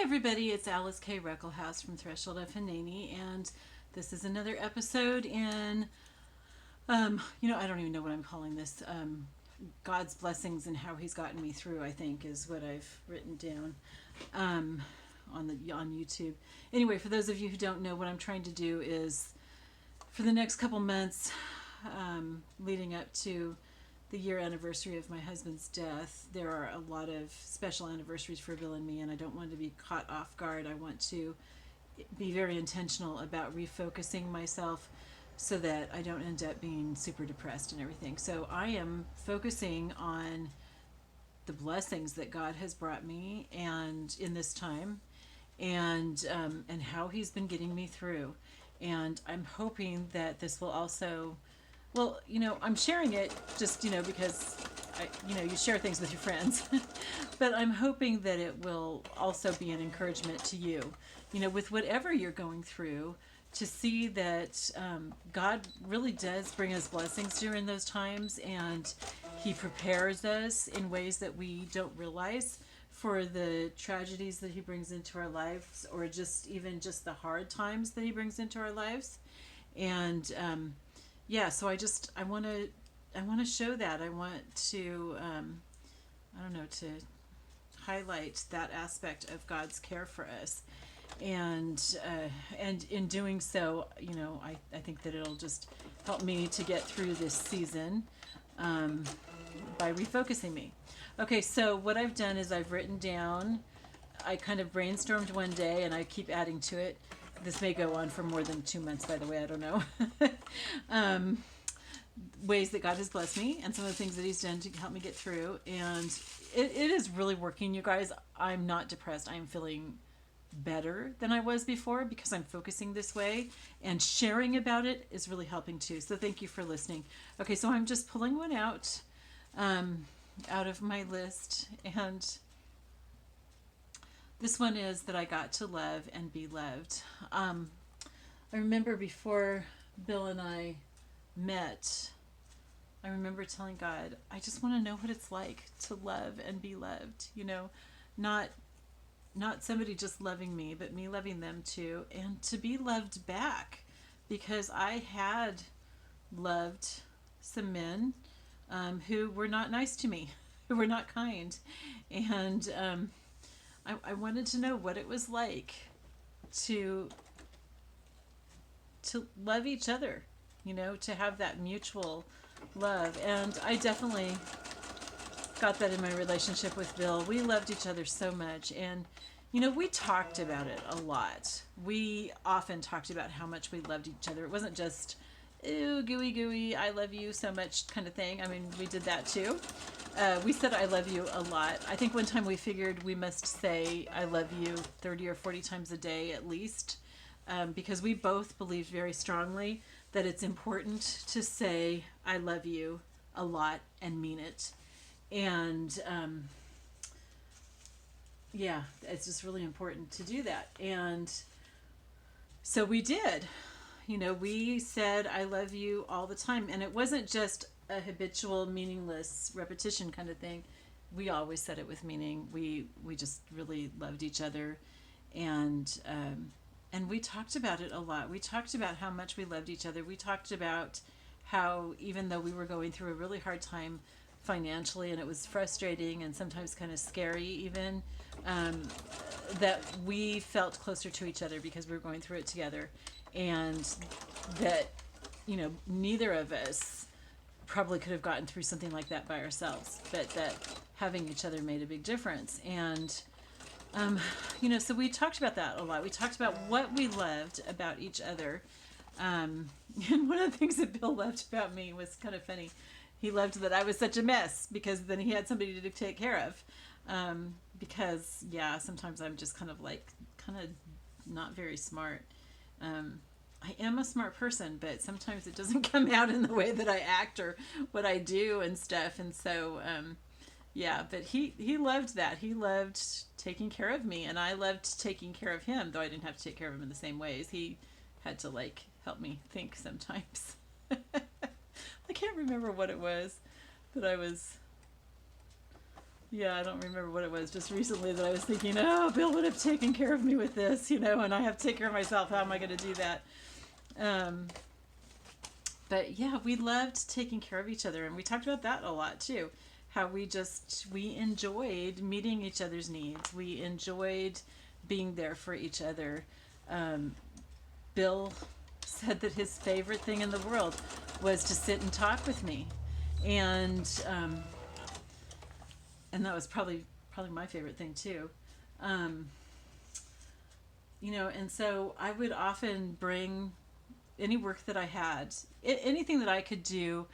everybody, it's Alyce-Kay Ruckelshaus from Threshold of Hineni, and this is another episode in, I don't even know what I'm calling this. God's blessings and how He's gotten me through, I think, is what I've written down on YouTube. Anyway, for those of you who don't know, what I'm trying to do is, for the next couple months, leading up to the year anniversary of my husband's death, there are a lot of special anniversaries for Bill and me, and I don't want to be caught off guard. I want to be very intentional about refocusing myself so that I don't end up being super depressed and everything. So I am focusing on the blessings that God has brought me and in this time, and how He's been getting me through. And I'm hoping that this will also, well, I'm sharing it just, because you share things with your friends, but I'm hoping that it will also be an encouragement to you, with whatever you're going through, to see that God really does bring us blessings during those times, and He prepares us in ways that we don't realize for the tragedies that He brings into our lives, or just even just the hard times that He brings into our lives. And so I want to show that. I want to to highlight that aspect of God's care for us, and in doing so, I think that it'll just help me to get through this season by refocusing me. Okay, so what I've done is I've written down. I kind of brainstormed one day, and I keep adding to it. This may go on for more than 2 months, by the way, I don't know. Ways that God has blessed me and some of the things that He's done to help me get through. And it is really working, you guys. I'm not depressed. I'm feeling better than I was before because I'm focusing this way, and sharing about it is really helping too. So thank you for listening. Okay, so I'm just pulling one out of my list, and this one is that I got to love and be loved. I remember before Bill and I met, I remember telling God, I just want to know what it's like to love and be loved. Not somebody just loving me, but me loving them too, and to be loved back, because I had loved some men who were not nice to me, who were not kind, and I wanted to know what it was like to love each other, to have that mutual love. And I definitely got that in my relationship with Bill. We loved each other so much, and we talked about it a lot. We often talked about how much we loved each other. It wasn't just, ooh, gooey gooey, I love you so much kind of thing. I mean, we did that too. We said I love you a lot. I think one time we figured we must say I love you 30 or 40 times a day at least, because we both believed very strongly that it's important to say I love you a lot and mean it. And it's just really important to do that. And so we did. We said I love you all the time, and it wasn't just a habitual, meaningless repetition kind of thing. We always said it with meaning. We just really loved each other, and we talked about it a lot. We talked about how much we loved each other. We talked about how, even though we were going through a really hard time financially, and it was frustrating and sometimes kind of scary even, that we felt closer to each other because we were going through it together, and that neither of us probably could have gotten through something like that by ourselves, but that having each other made a big difference. And so we talked about that a lot. We talked about what we loved about each other. And one of the things that Bill loved about me was kind of funny. He loved that I was such a mess, because then he had somebody to take care of. Because sometimes I'm just kind of not very smart. I am a smart person, but sometimes it doesn't come out in the way that I act or what I do and stuff. And so, but he loved that. He loved taking care of me, and I loved taking care of him, though I didn't have to take care of him in the same ways. He had to help me think sometimes. I can't remember what it was that I was Yeah, I don't remember what it was. Just recently that I was thinking, oh, Bill would have taken care of me with this, and I have to take care of myself. How am I going to do that? Um, but yeah, we loved taking care of each other, and we talked about that a lot too. How we enjoyed meeting each other's needs. We enjoyed being there for each other. Um, Bill said that his favorite thing in the world was to sit and talk with me, and that was probably my favorite thing too. Um, and so I would often bring any work that I had, anything that I could do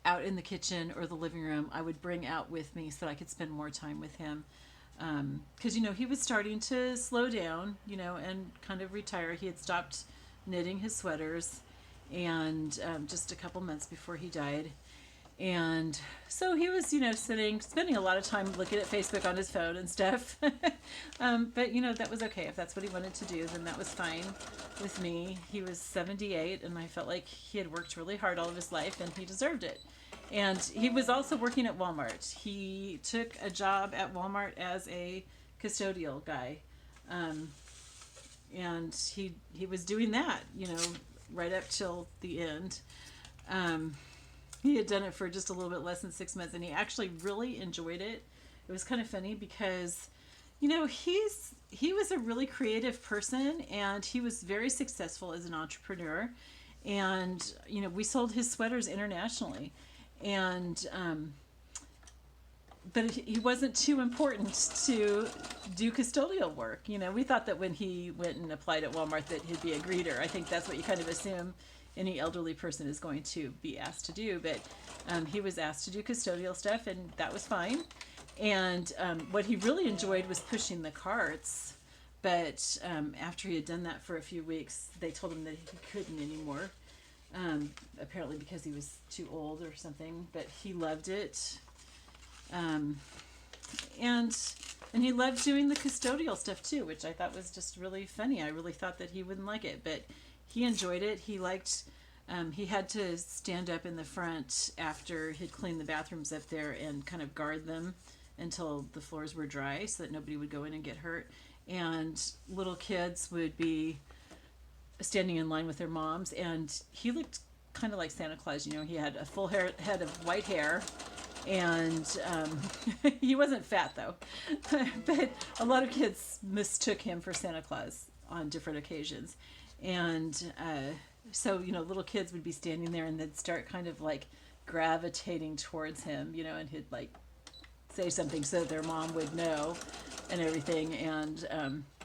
out in the kitchen or the living room, I would bring out with me so that I could spend more time with him. Because, he was starting to slow down, and kind of retire. He had stopped knitting his sweaters, and just a couple months before he died. And so he was, spending a lot of time looking at Facebook on his phone and stuff. But, that was okay. If that's what he wanted to do, then that was fine with me. He was 78, and I felt like he had worked really hard all of his life, and he deserved it. And he was also working at Walmart. He took a job at Walmart as a custodial guy. And he was doing that, right up till the end. He had done it for just a little bit less than 6 months, and he actually really enjoyed it. It was kind of funny because, he was a really creative person, and he was very successful as an entrepreneur. And, we sold his sweaters internationally. And, but he wasn't too important to do custodial work. We thought that when he went and applied at Walmart that he'd be a greeter. I think that's what you kind of assume any elderly person is going to be asked to do, but he was asked to do custodial stuff, and that was fine. And what he really enjoyed was pushing the carts, but after he had done that for a few weeks, they told him that he couldn't anymore, apparently because he was too old or something, but he loved it. And he loved doing the custodial stuff too, which I thought was just really funny. I really thought that he wouldn't like it, but he enjoyed it. He liked, he had to stand up in the front after he'd cleaned the bathrooms up there and kind of guard them until the floors were dry so that nobody would go in and get hurt. And little kids would be standing in line with their moms, and he looked kind of like Santa Claus. He had a full head of white hair, and he wasn't fat though. But a lot of kids mistook him for Santa Claus on different occasions. And so, little kids would be standing there, and they'd start kind of like gravitating towards him, and he'd like say something so their mom would know and everything. And,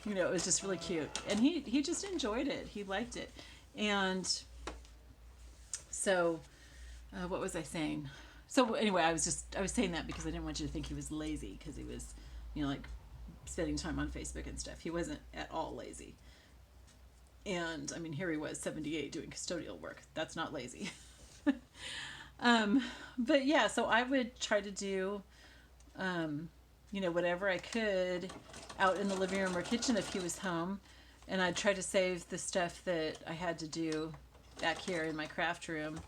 it was just really cute. And he just enjoyed it. He liked it. And so, what was I saying? So anyway, I was saying that because I didn't want you to think he was lazy, because he was, like spending time on Facebook and stuff. He wasn't at all lazy. And I mean, here he was 78 doing custodial work. That's not lazy. But yeah, so I would try to do, whatever I could out in the living room or kitchen if he was home. And I'd try to save the stuff that I had to do back here in my craft room,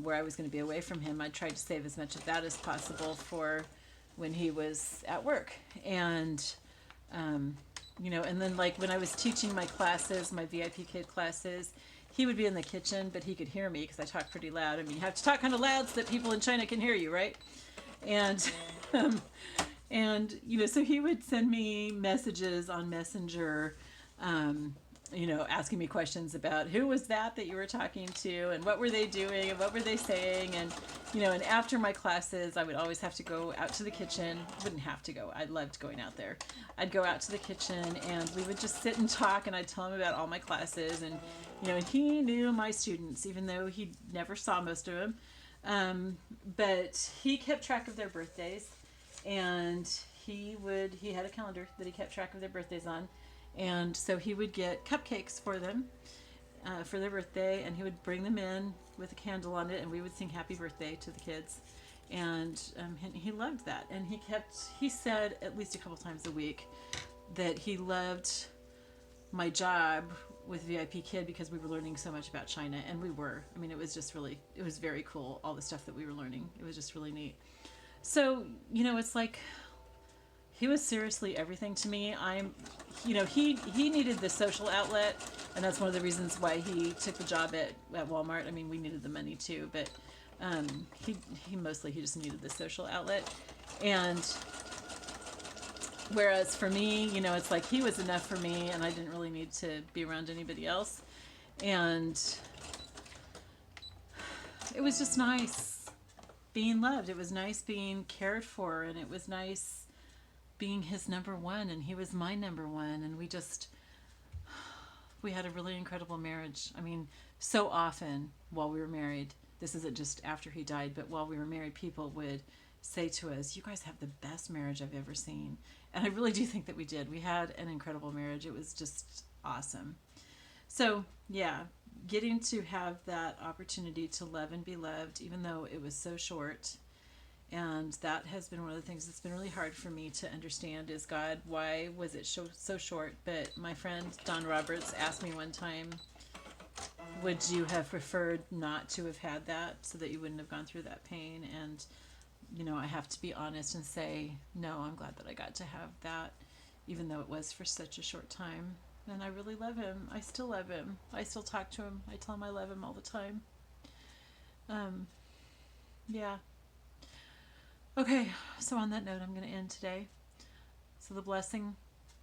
where I was going to be away from him. I tried to save as much of that as possible for when he was at work. And, and then like when I was teaching my classes, my VIP kid classes, he would be in the kitchen, but he could hear me because I talk pretty loud. I mean, you have to talk kind of loud so that people in China can hear you, right? And, so he would send me messages on Messenger, asking me questions about who was that you were talking to, and what were they doing, and what were they saying, and and after my classes I would always have to go out to the kitchen. Wouldn't have to go, I loved going out there. I'd go out to the kitchen and we would just sit and talk, and I'd tell him about all my classes, and and he knew my students even though he never saw most of them, but he kept track of their birthdays, and he had a calendar that he kept track of their birthdays on. And so he would get cupcakes for them for their birthday, and he would bring them in with a candle on it, and we would sing happy birthday to the kids. And he loved that. And he said at least a couple times a week that he loved my job with VIP Kid because we were learning so much about China. And we were. I mean, it was very cool, all the stuff that we were learning. It was just really neat. So, it's like He was seriously everything to me. He needed the social outlet, and that's one of the reasons why he took the job at Walmart. I mean, we needed the money too, but he mostly he just needed the social outlet. And whereas for me, it's like he was enough for me, and I didn't really need to be around anybody else. And it was just nice being loved. It was nice being cared for, and it was nice being his number one, and he was my number one, and we had a really incredible marriage. I mean, so often while we were married, this isn't just after he died, but while we were married, people would say to us, "You guys have the best marriage I've ever seen." And I really do think that we did. We had an incredible marriage. It was just awesome. So, yeah, getting to have that opportunity to love and be loved, even though it was so short. And that has been one of the things that's been really hard for me to understand is, God, why was it so short? But my friend Don Roberts asked me one time, would you have preferred not to have had that so that you wouldn't have gone through that pain? And, I have to be honest and say, no, I'm glad that I got to have that, even though it was for such a short time. And I really love him. I still love him. I still talk to him. I tell him I love him all the time. Yeah. Okay, so on that note, I'm going to end today. So the blessing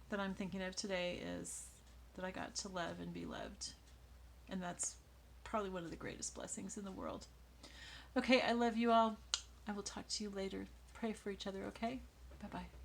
that I'm thinking of today is that I got to love and be loved. And that's probably one of the greatest blessings in the world. Okay, I love you all. I will talk to you later. Pray for each other, okay? Bye-bye.